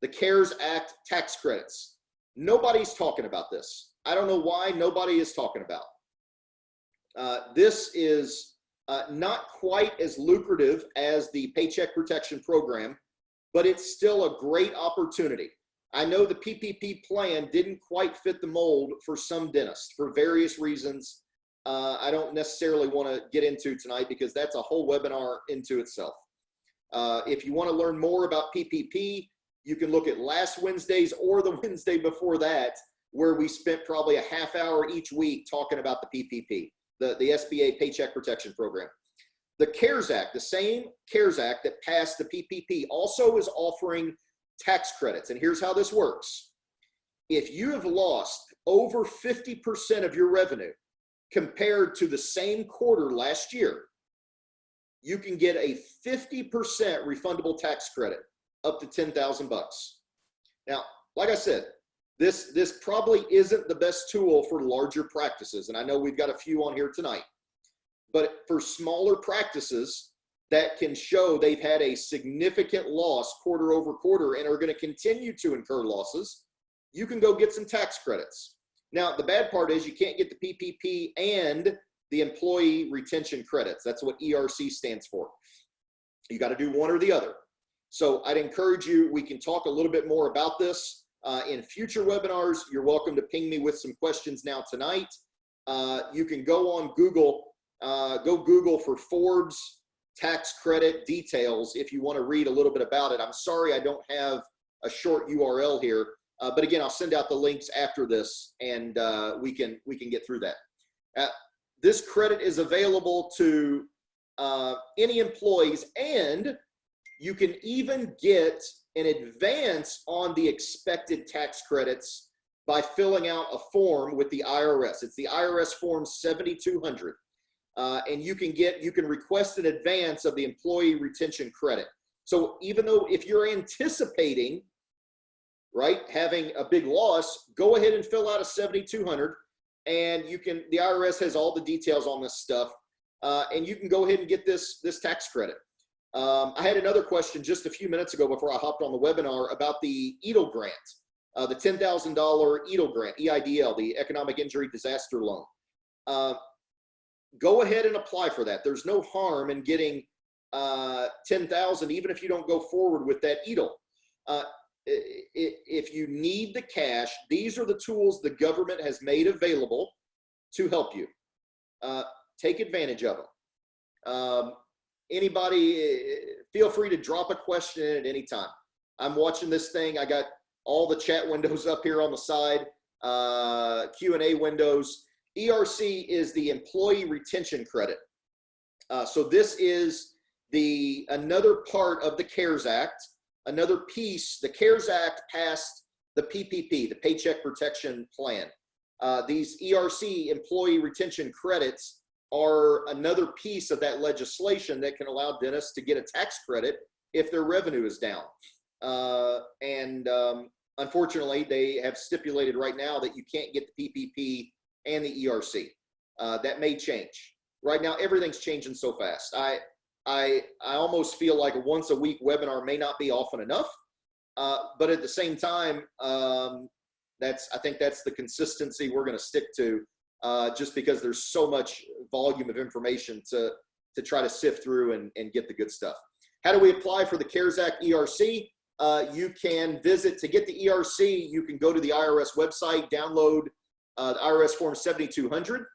the CARES Act tax credits. Nobody's talking about this. I don't know why nobody is talking about. This is not quite as lucrative as the Paycheck Protection Program, but it's still a great opportunity. I know the PPP plan didn't quite fit the mold for some dentists for various reasons. I don't necessarily want to get into tonight because that's a whole webinar into itself. If you want to learn more about PPP, you can look at last Wednesday's or the Wednesday before that, where we spent probably a half hour each week talking about the PPP, the SBA Paycheck Protection Program. The CARES Act, the same CARES Act that passed the PPP, also is offering tax credits. And here's how this works. If you have lost over 50% of your revenue compared to the same quarter last year, you can get a 50% refundable tax credit up to $10,000. Now, like I said, this probably isn't the best tool for larger practices. And I know we've got a few on here tonight, but for smaller practices that can show they've had a significant loss quarter over quarter and are going to continue to incur losses, you can go get some tax credits. Now, the bad part is you can't get the PPP and the employee retention credits. That's what ERC stands for. You got to do one or the other. So I'd encourage you, we can talk a little bit more about this in future webinars. You're welcome to ping me with some questions now tonight. You can go on Google, go Google for Forbes tax credit details if you want to read a little bit about it. I'm sorry I don't have a short URL here, but again, I'll send out the links after this, and we can get through that. This credit is available to any employees, and you can even get an advance on the expected tax credits by filling out a form with the IRS. It's the IRS form 7200. And you can request an advance of the employee retention credit. So even though if you're anticipating, right, having a big loss, go ahead and fill out a 7200, and the IRS has all the details on this stuff, and you can go ahead and get this tax credit. I had another question just a few minutes ago before I hopped on the webinar about the EIDL grant, the $10,000 EIDL grant, EIDL, the Economic Injury Disaster Loan. Go ahead and apply for that. There's no harm in getting $10,000, even if you don't go forward with that EIDL. If you need the cash, these are the tools the government has made available to help you. Take advantage of them. Anybody, feel free to drop a question in at any time. I'm watching this thing. I got all the chat windows up here on the side, Q&A windows. ERC is the employee retention credit. So this is another part of the CARES Act, another piece. The CARES Act passed the PPP, the Paycheck Protection Plan. These ERC, employee retention credits, are another piece of that legislation that can allow dentists to get a tax credit if their revenue is down. Unfortunately, they have stipulated right now that you can't get the PPP and the ERC. That may change. Right now, everything's changing so fast. I almost feel like a once a week webinar may not be often enough, but at the same time, I think that's the consistency we're going to stick to, just because there's so much volume of information to try to sift through and get the good stuff. How do we apply for the CARES Act ERC? You can visit, to get the ERC, you can go to the IRS website, download the IRS form 7200,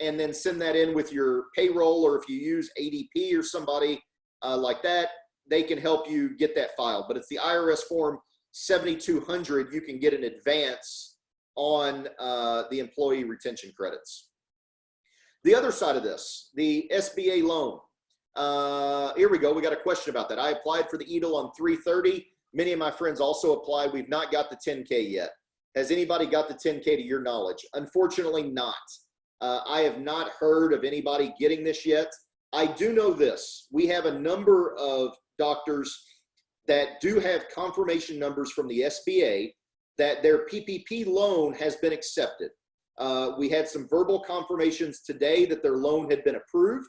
and then send that in with your payroll, or if you use ADP or somebody like that, they can help you get that filed. But it's the IRS form 7200. You can get an advance on the employee retention credits. The other side of this, the SBA loan. Here we go. We got a question about that. I applied for the EIDL on 3/30. Many of my friends also applied. We've not got the 10K yet. Has anybody got the 10K to your knowledge? Unfortunately not. I have not heard of anybody getting this yet. I do know this. We have a number of doctors that do have confirmation numbers from the SBA that their PPP loan has been accepted. We had some verbal confirmations today that their loan had been approved.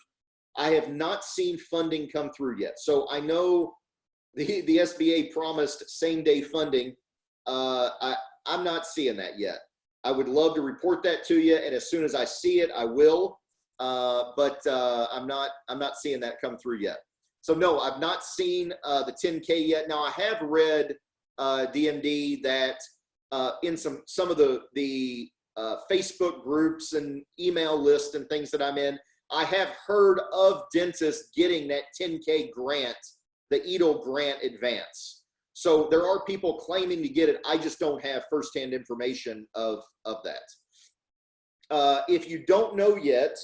I have not seen funding come through yet. So I know the SBA promised same-day funding. I'm not seeing that yet. I would love to report that to you, and as soon as I see it, I will. But I'm not seeing that come through yet. So no, I've not seen the 10K yet. Now I have read DMD that in some of the Facebook groups and email lists and things that I'm in, I have heard of dentists getting that 10K grant, the EDL grant advance. So there are people claiming to get it. I just don't have firsthand information of that. If you don't know yet,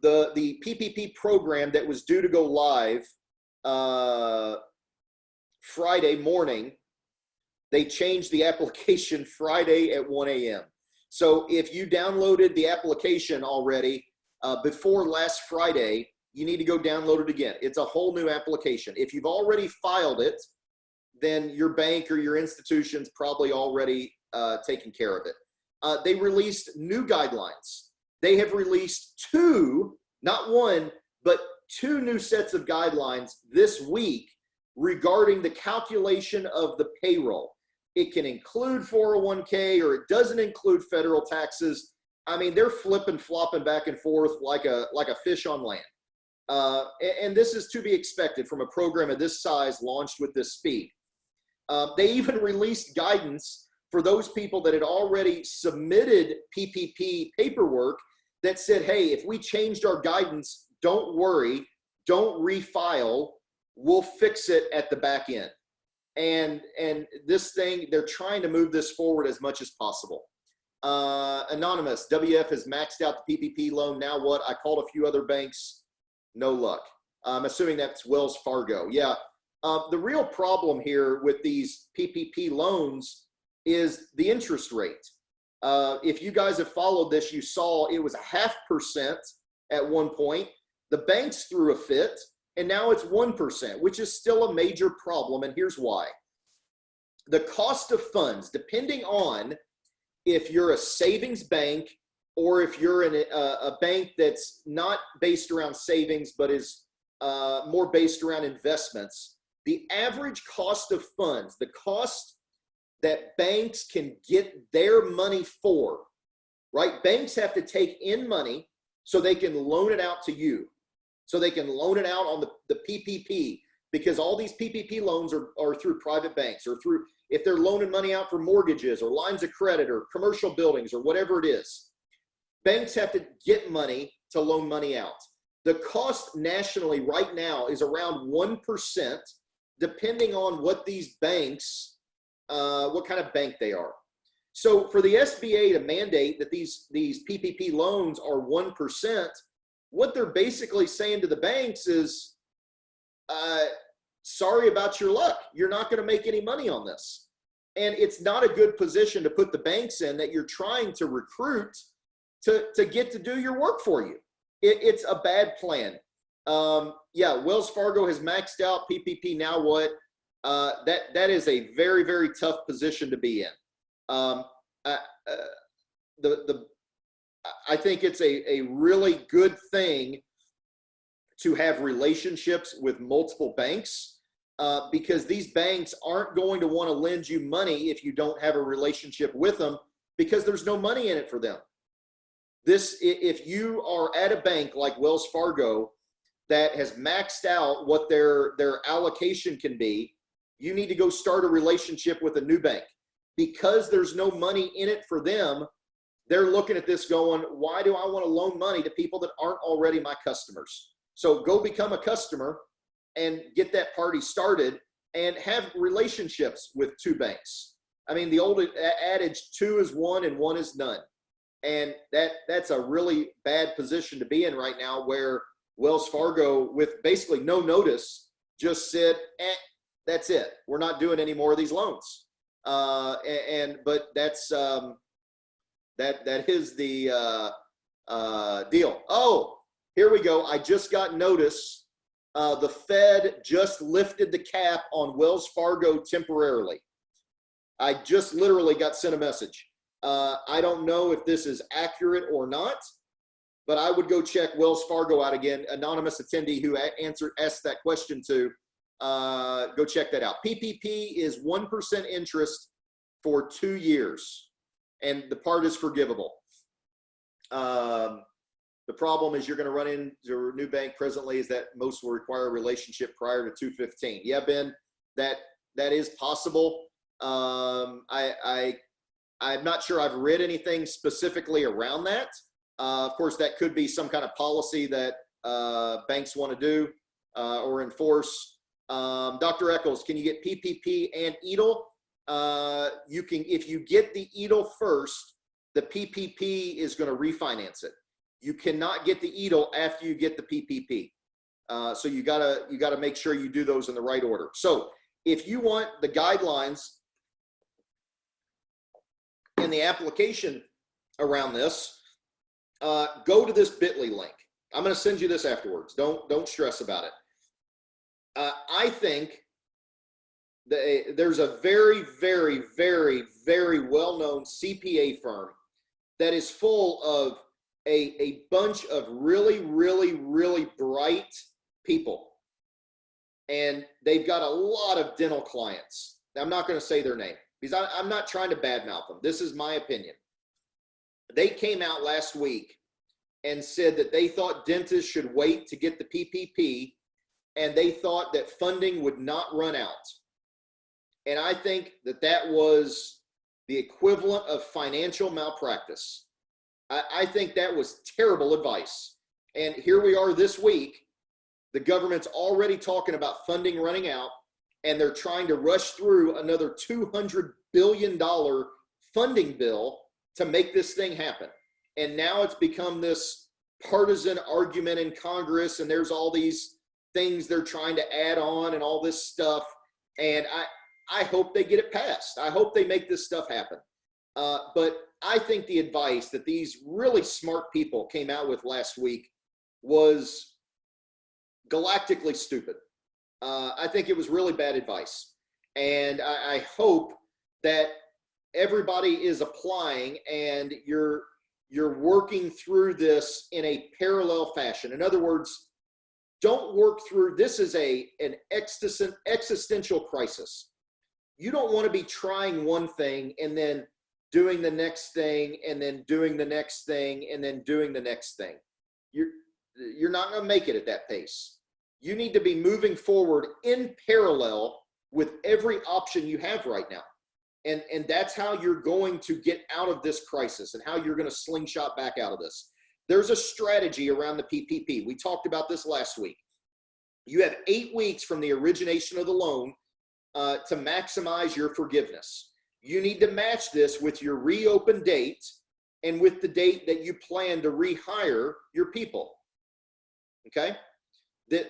the PPP program that was due to go live Friday morning, they changed the application Friday at 1 a.m. So if you downloaded the application already before last Friday, you need to go download it again. It's a whole new application. If you've already filed it, then your bank or your institution's probably already taken care of it. They released new guidelines. They have released two, not one, but two new sets of guidelines this week regarding the calculation of the payroll. It can include 401k or it doesn't include federal taxes. I mean, they're flipping, flopping back and forth like a fish on land. And this is to be expected from a program of this size launched with this speed. They even released guidance for those people that had already submitted PPP paperwork that said, hey, if we changed our guidance, don't worry, don't refile, we'll fix it at the back end. And this thing, they're trying to move this forward as much as possible. Anonymous, WF has maxed out the PPP loan. Now what? I called a few other banks, no luck. I'm assuming that's Wells Fargo. Yeah. The real problem here with these PPP loans is the interest rate. If you guys have followed this, you saw it was 0.5% at one point. The banks threw a fit, and now it's 1%, which is still a major problem, and here's why. The cost of funds, depending on if you're a savings bank or if you're in a bank that's not based around savings but is more based around investments, the average cost of funds, the cost that banks can get their money for, right? Banks have to take in money so they can loan it out to you. So they can loan it out on the PPP, because all these PPP loans are through private banks, or through, if they're loaning money out for mortgages or lines of credit or commercial buildings or whatever it is. Banks have to get money to loan money out. The cost nationally right now is around 1%, depending on what these banks, what kind of bank they are. So for the SBA to mandate that these PPP loans are 1%, what they're basically saying to the banks is, sorry about your luck. You're not going to make any money on this. And it's not a good position to put the banks in that you're trying to recruit to get to do your work for you. It's a bad plan. Yeah, Wells Fargo has maxed out PPP. Now what? That is a very, very tough position to be in. I think it's a really good thing to have relationships with multiple banks, because these banks aren't going to want to lend you money if you don't have a relationship with them, because there's no money in it for them. If you are at a bank like Wells Fargo that has maxed out what their allocation can be, you need to go start a relationship with a new bank. Because there's no money in it for them, they're looking at this going, why do I want to loan money to people that aren't already my customers? So go become a customer and get that party started and have relationships with two banks. I mean, the old adage, 2 is 1 and 1 is none. And that's a really bad position to be in right now, where Wells Fargo, with basically no notice, just said, that's it. We're not doing any more of these loans. But that's that is the deal. Oh, here we go. I just got notice. The Fed just lifted the cap on Wells Fargo temporarily. I just literally got sent a message. I don't know if this is accurate or not, but I would go check Wells Fargo out again. Anonymous attendee who asked that question to, Go check that out. PPP is 1% interest for 2 years, and the part is forgivable. The problem is you're going to run into a new bank presently is that most will require a relationship prior to 215. Yeah, Ben, that is possible. I'm not sure I've read anything specifically around that. Of course, that could be some kind of policy that banks want to do or enforce. Dr. Eccles, can you get PPP and EIDL? You can, if you get the EIDL first, the PPP is going to refinance it. You cannot get the EIDL after you get the PPP. So you gotta make sure you do those in the right order. So if you want the guidelines and the application around this, go to this bit.ly link. I'm going to send you this afterwards. Don't stress about it. I think there's a very, very, very, very well-known CPA firm that is full of a bunch of really, really, really bright people. And they've got a lot of dental clients. I'm not going to say their name because I'm not trying to badmouth them. This is my opinion. They came out last week and said that they thought dentists should wait to get the PPP, and they thought that funding would not run out. And I think that was the equivalent of financial malpractice. I think that was terrible advice. And here we are this week. The government's already talking about funding running out, and they're trying to rush through another $200 billion funding bill to make this thing happen. And now it's become this partisan argument in Congress, and there's all these things they're trying to add on and all this stuff. And I hope they get it passed. I hope they make this stuff happen. But I think the advice that these really smart people came out with last week was galactically stupid. I think it was really bad advice. And I hope that everybody is applying and you're working through this in a parallel fashion. In other words, don't work through, this is an existential crisis. You don't want to be trying one thing and then doing the next thing and then doing the next thing and then doing the next thing. You're not going to make it at that pace. You need to be moving forward in parallel with every option you have right now. And that's how you're going to get out of this crisis and how you're going to slingshot back out of this. There's a strategy around the PPP. We talked about this last week. You have 8 weeks from the origination of the loan to maximize your forgiveness. You need to match this with your reopen date and with the date that you plan to rehire your people. Okay?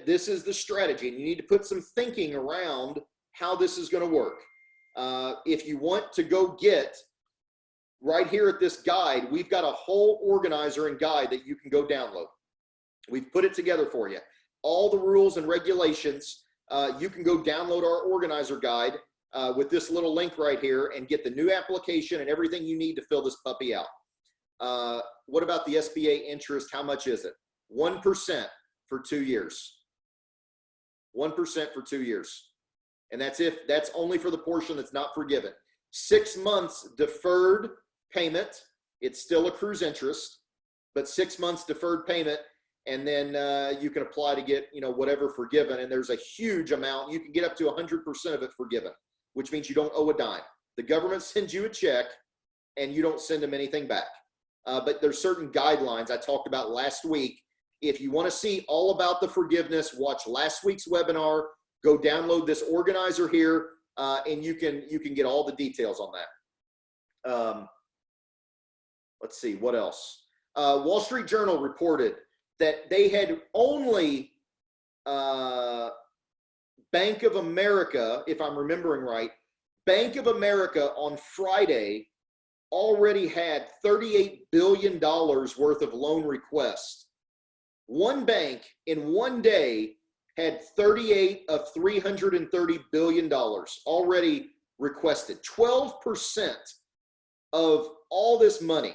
This is the strategy, and you need to put some thinking around how this is going to work. If you want to go get right here at this guide, we've got a whole organizer and guide that you can go download. We've put it together for you. All the rules and regulations, you can go download our organizer guide with this little link right here and get the new application and everything you need to fill this puppy out. What about the SBA interest? How much is it? 1% for 2 years. 1% for 2 years. And that's only for the portion that's not forgiven. 6 months deferred payment. It still accrues interest, but 6 months deferred payment. And then you can apply to get, whatever forgiven. And there's a huge amount. You can get up to 100% of it forgiven, which means you don't owe a dime. The government sends you a check and you don't send them anything back. But there's certain guidelines I talked about last week. If you want to see all about the forgiveness, watch last week's webinar. Go download this organizer here, and you can get all the details on that. Let's see, what else? Wall Street Journal reported that they had only Bank of America, if I'm remembering right, Bank of America on Friday already had $38 billion worth of loan requests. One bank in one day had 38 of $330 billion already requested. 12% of all this money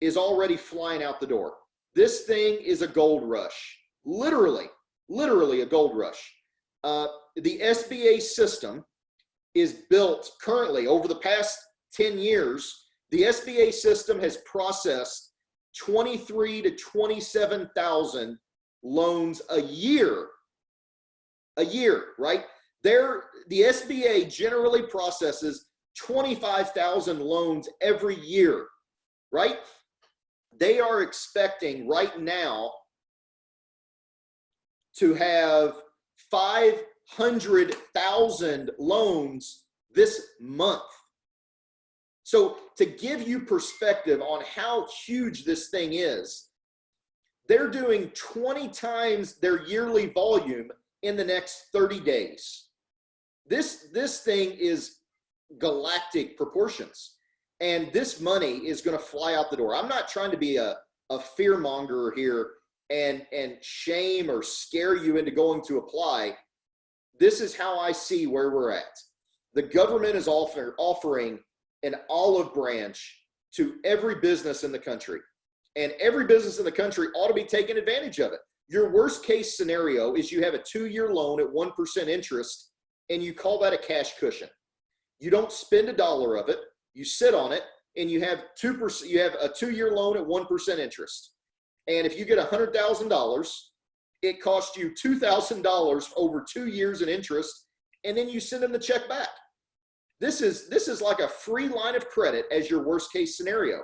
is already flying out the door. This thing is a gold rush, literally a gold rush. The SBA system is built currently over the past 10 years. The SBA system has processed 23 to 27,000 loans a year, right? The SBA generally processes 25,000 loans every year, right? They are expecting right now to have 500,000 loans this month. So to give you perspective on how huge this thing is, they're doing 20 times their yearly volume in the next 30 days. This thing is galactic proportions, and this money is going to fly out the door. I'm not trying to be a fear monger here and shame or scare you into going to apply. This is how I see where we're at. The government is offering an olive branch to every business in the country, and every business in the country ought to be taking advantage of it. Your worst case scenario is you have a 2-year loan at 1% interest, and you call that a cash cushion. You don't spend a dollar of it, you sit on it, and you have 2%. You have a 2-year loan at 1% interest. And if you get $100,000, it costs you $2,000 over 2 years in interest, and then you send them the check back. This is like a free line of credit as your worst case scenario.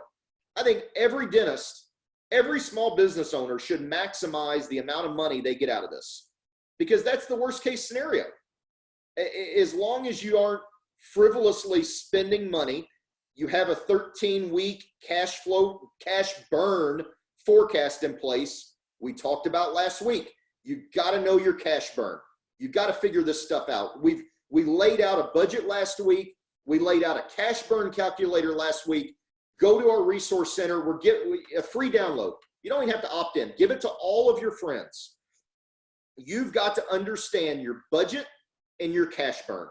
I think every dentist, every small business owner should maximize the amount of money they get out of this, because that's the worst case scenario. As long as you aren't frivolously spending money, you have a 13-week cash burn forecast in place. We talked about last week. You got to know your cash burn. You got to figure this stuff out. We laid out a budget last week. We laid out a cash burn calculator last week. Go to our resource center. We're getting a free download. You don't even have to opt in. Give it to all of your friends. You've got to understand your budget and your cash burn.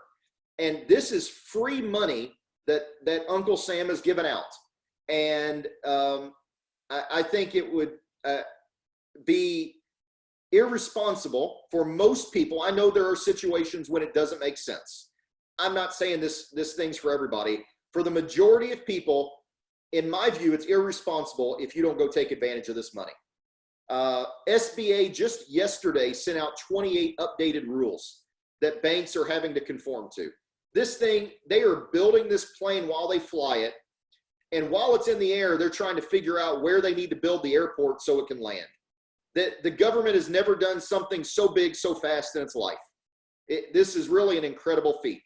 And this is free money that Uncle Sam has given out. And I think it would be irresponsible for most people. I know there are situations when it doesn't make sense. I'm not saying this thing's for everybody. For the majority of people, in my view, it's irresponsible if you don't go take advantage of this money. SBA just yesterday sent out 28 updated rules that banks are having to conform to. This thing, they are building this plane while they fly it. And while it's in the air, they're trying to figure out where they need to build the airport so it can land. The government has never done something so big, so fast in its life. This is really an incredible feat.